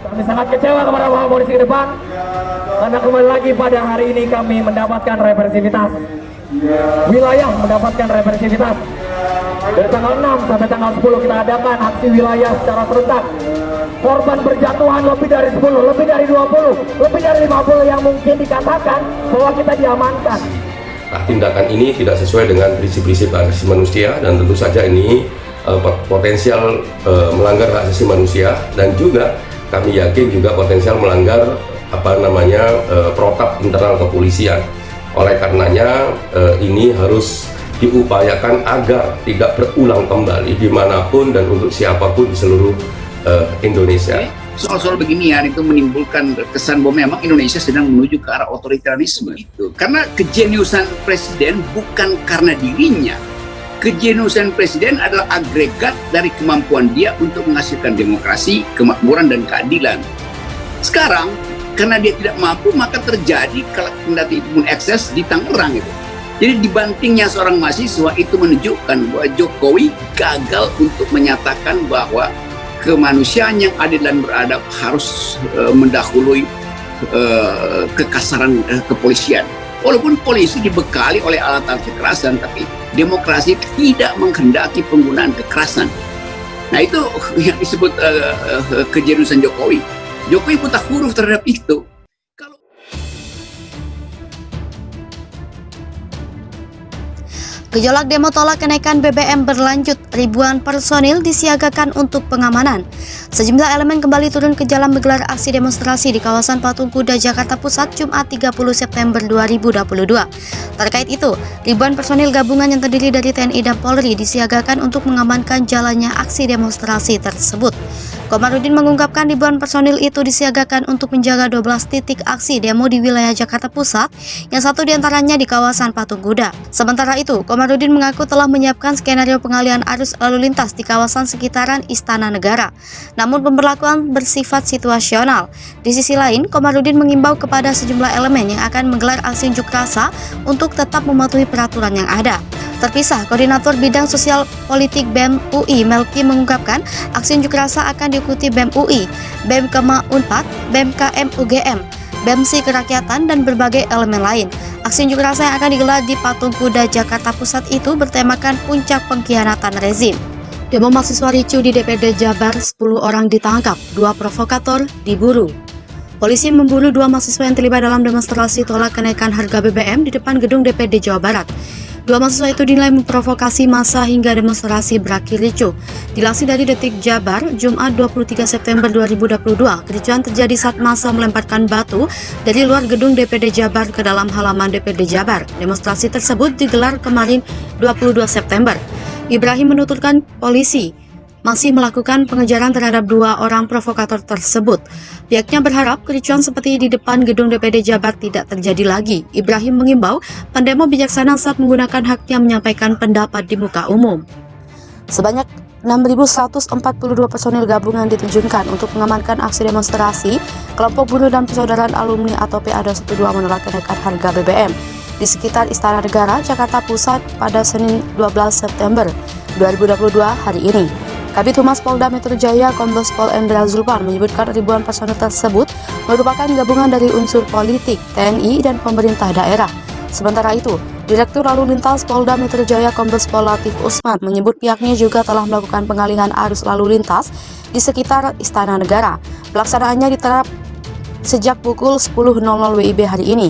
Kami sangat kecewa kepada Bapak Polisi ke depan karena kembali lagi pada hari ini kami mendapatkan represivitas. Wilayah mendapatkan represivitas. Dari tanggal 6 sampai tanggal 10 kita adakan aksi wilayah secara serentak. Korban berjatuhan lebih dari 10, lebih dari 20, lebih dari 50 yang mungkin dikatakan bahwa kita diamankan. Nah, tindakan ini tidak sesuai dengan prinsip-prinsip hak asasi manusia dan tentu saja ini potensial melanggar hak asasi manusia dan juga kami yakin juga potensial melanggar protap internal kepolisian. Oleh karenanya ini harus diupayakan agar tidak berulang kembali dimanapun dan untuk siapapun di seluruh Indonesia. Soal-soal beginian itu menimbulkan kesan bahwa memang Indonesia sedang menuju ke arah otoritarianisme itu. Karena kejeniusan presiden bukan karena dirinya. Kejeniusan presiden adalah agregat dari kemampuan dia untuk menghasilkan demokrasi, kemakmuran, dan keadilan. Sekarang, karena dia tidak mampu, maka terjadi kalau kendati itu pun ekses di Tangerang itu. Jadi dibantingnya seorang mahasiswa itu menunjukkan bahwa Jokowi gagal untuk menyatakan bahwa kemanusiaan yang adil dan beradab harus mendahului kekasaran kepolisian. Walaupun polisi dibekali oleh alat-alat kekerasan, tapi demokrasi tidak menghendaki penggunaan kekerasan. Nah itu yang disebut kejeniusan Jokowi. Jokowi buta huruf terhadap itu. Gejolak demo tolak kenaikan BBM berlanjut, ribuan personil disiagakan untuk pengamanan. Sejumlah elemen kembali turun ke jalan menggelar aksi demonstrasi di kawasan Patung Kuda, Jakarta Pusat, Jumat 30 September 2022. Terkait itu, ribuan personil gabungan yang terdiri dari TNI dan Polri disiagakan untuk mengamankan jalannya aksi demonstrasi tersebut. Komarudin mengungkapkan ribuan personil itu disiagakan untuk menjaga 12 titik aksi demo di wilayah Jakarta Pusat, yang satu diantaranya di kawasan Patung Kuda. Sementara itu, Komarudin mengaku telah menyiapkan skenario pengalihan arus lalu lintas di kawasan sekitaran Istana Negara. Namun pemberlakuan bersifat situasional. Di sisi lain, Komarudin mengimbau kepada sejumlah elemen yang akan menggelar aksi unjuk rasa untuk tetap mematuhi peraturan yang ada. Terpisah, Koordinator Bidang Sosial Politik BEM UI Melki mengungkapkan aksi unjuk rasa akan diikuti BEM UI, BEM Kema Unpad, BEM KM UGM, BEMSI Kerakyatan, dan berbagai elemen lain. Aksi unjuk rasa yang akan digelar di Patung Kuda, Jakarta Pusat itu bertemakan puncak pengkhianatan rezim. Demo mahasiswa ricu di DPD Jabar, 10 orang ditangkap, 2 provokator diburu. Polisi memburu 2 mahasiswa yang terlibat dalam demonstrasi tolak kenaikan harga BBM di depan gedung DPD Jawa Barat. 2 mahasiswa itu dinilai memprovokasi massa hingga demonstrasi berakhir ricuh. Dilansir dari Detik Jabar, Jumat 23 September 2022, kericuhan terjadi saat massa melemparkan batu dari luar gedung DPD Jabar ke dalam halaman DPD Jabar. Demonstrasi tersebut digelar kemarin 22 September. Ibrahim menuturkan polisi masih melakukan pengejaran terhadap 2 orang provokator tersebut. Pihaknya berharap kericuhan seperti di depan gedung DPD Jabar tidak terjadi lagi. Ibrahim mengimbau pendemo bijaksana saat menggunakan haknya menyampaikan pendapat di muka umum. Sebanyak 6.142 personil gabungan diterjunkan untuk mengamankan aksi demonstrasi kelompok buruh dan persaudaraan alumni atau PA212 menolak kenaikan harga BBM di sekitar Istana Negara, Jakarta Pusat pada Senin 12 September 2022 hari ini. Kabid Humas Polda Metro Jaya Kombes Pol Endra Zulpan menyebutkan ribuan personel tersebut merupakan gabungan dari unsur politik, TNI, dan pemerintah daerah. Sementara itu, Direktur Lalu Lintas Polda Metro Jaya Kombes Pol Latif Usman menyebut pihaknya juga telah melakukan pengalihan arus lalu lintas di sekitar Istana Negara. Pelaksanaannya diterap sejak pukul 10.00 WIB hari ini.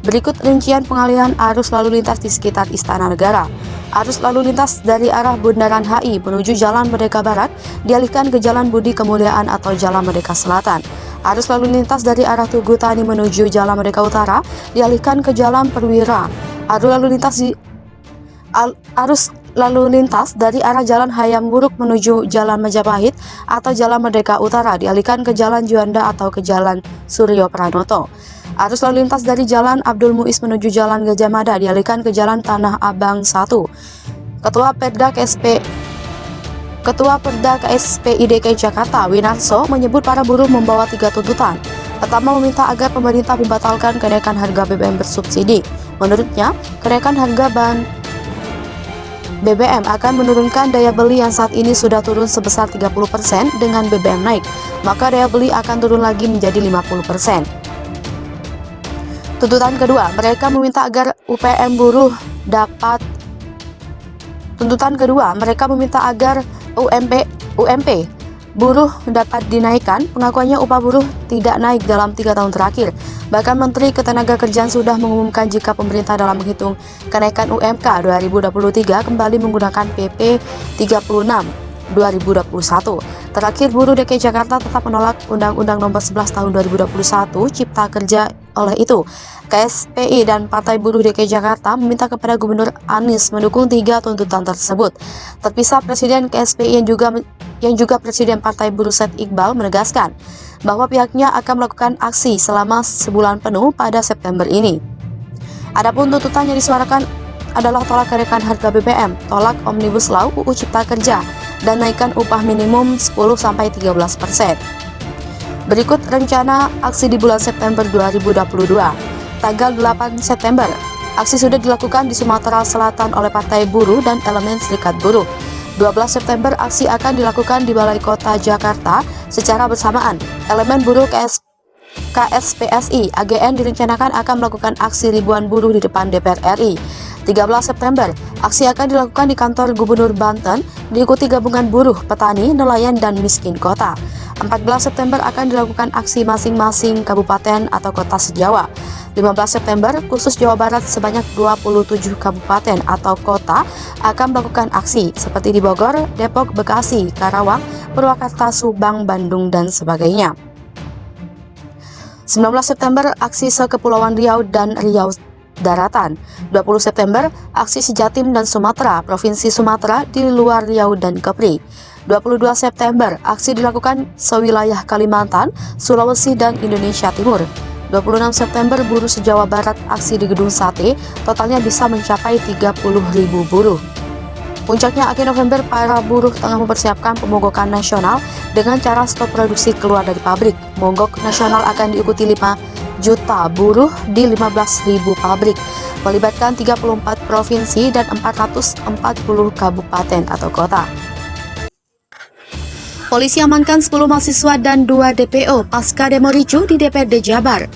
Berikut rincian pengalihan arus lalu lintas di sekitar Istana Negara. Arus lalu lintas dari arah Bundaran HI menuju Jalan Merdeka Barat dialihkan ke Jalan Budi Kemuliaan atau Jalan Merdeka Selatan. Arus lalu lintas dari arah Tugu Tani menuju Jalan Merdeka Utara dialihkan ke Jalan Perwira. Arus lalu lintas dari arah Jalan Hayam Wuruk menuju Jalan Majapahit atau Jalan Merdeka Utara dialihkan ke Jalan Juanda atau ke Jalan Suryo Pranoto. Arus lalu lintas dari Jalan Abdul Muiz menuju Jalan Gajah Mada dialihkan ke Jalan Tanah Abang 1. Ketua Perda KSP IDK Jakarta, Winarso, menyebut para buruh membawa 3 tuntutan. Pertama, meminta agar pemerintah membatalkan kenaikan harga BBM bersubsidi. Menurutnya, kenaikan harga bahan BBM akan menurunkan daya beli yang saat ini sudah turun sebesar 30% dengan BBM naik. maka daya beli akan turun lagi menjadi 50%. Tuntutan kedua, mereka meminta agar UMP buruh dapat dinaikkan. Pengakuannya upah buruh tidak naik dalam 3 tahun terakhir. Bahkan Menteri Ketenagakerjaan sudah mengumumkan jika pemerintah dalam menghitung kenaikan UMK 2023 kembali menggunakan PP 36 2021. Terakhir, buruh DKI Jakarta tetap menolak Undang-Undang Nomor 11 Tahun 2021 Cipta Kerja. Oleh itu, KSPI dan Partai Buruh DKI Jakarta meminta kepada Gubernur Anies mendukung 3 tuntutan tersebut. Terpisah, Presiden KSPI yang juga Presiden Partai Buruh Said Iqbal menegaskan bahwa pihaknya akan melakukan aksi selama sebulan penuh pada September ini. Adapun tuntutan yang disuarakan adalah tolak kenaikan harga BBM, tolak Omnibus Law UU Cipta Kerja, dan naikkan upah minimum 10-13%. Berikut rencana aksi di bulan September 2022. Tanggal 8 September, aksi sudah dilakukan di Sumatera Selatan oleh Partai Buruh dan elemen Serikat Buruh. 12 September, aksi akan dilakukan di Balai Kota Jakarta secara bersamaan. Elemen buruh KSPSI AGN direncanakan akan melakukan aksi ribuan buruh di depan DPR RI. 13 September, aksi akan dilakukan di kantor Gubernur Banten, diikuti gabungan buruh, petani, nelayan, dan miskin kota. 14 September akan dilakukan aksi masing-masing kabupaten atau kota se-Jawa. 15 September, khusus Jawa Barat sebanyak 27 kabupaten atau kota akan melakukan aksi seperti di Bogor, Depok, Bekasi, Karawang, Purwakarta, Subang, Bandung, dan sebagainya. 19 September, aksi se-Kepulauan Riau dan Riau Daratan. 20 September, aksi se-Jatim dan Sumatera, Provinsi Sumatera di luar Riau dan Kepri. 22 September, aksi dilakukan sewilayah Kalimantan, Sulawesi, dan Indonesia Timur. 26 September, buruh se-Jawa Barat aksi di Gedung Sate, totalnya bisa mencapai 30.000 buruh. Puncaknya akhir November, para buruh tengah mempersiapkan pemogokan nasional dengan cara stop produksi keluar dari pabrik. Mogok nasional akan diikuti 5 juta buruh di 15.000 pabrik, melibatkan 34 provinsi dan 440 kabupaten atau kota. Polisi amankan 10 mahasiswa dan 2 DPO pasca demo ricuh di DPRD Jabar.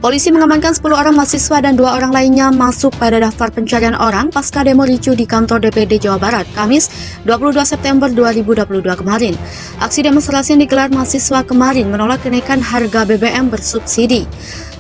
Polisi mengamankan 10 orang mahasiswa dan 2 orang lainnya masuk pada daftar pencarian orang pasca demo ricuh di kantor DPRD Jawa Barat, Kamis 22 September 2022 kemarin. Aksi demonstrasi yang digelar mahasiswa kemarin menolak kenaikan harga BBM bersubsidi.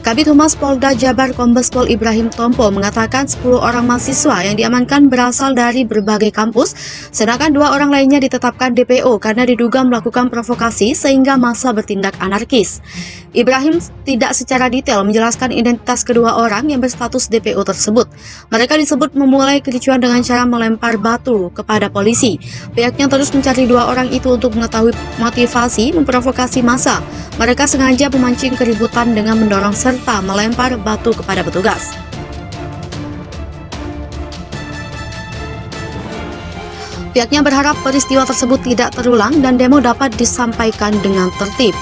Kabid Humas Polda Jabar Kombes Pol Ibrahim Tompo mengatakan 10 orang mahasiswa yang diamankan berasal dari berbagai kampus, sedangkan 2 orang lainnya ditetapkan DPO karena diduga melakukan provokasi sehingga massa bertindak anarkis. Ibrahim tidak secara detail menjelaskan identitas kedua orang yang berstatus DPO tersebut. Mereka disebut memulai kericuan dengan cara melempar batu kepada polisi. Pihaknya terus mencari 2 orang itu untuk mengetahui motivasi memprovokasi massa. Mereka sengaja memancing keributan dengan mendorong serta melempar batu kepada petugas. Pihaknya berharap peristiwa tersebut tidak terulang dan demo dapat disampaikan dengan tertib.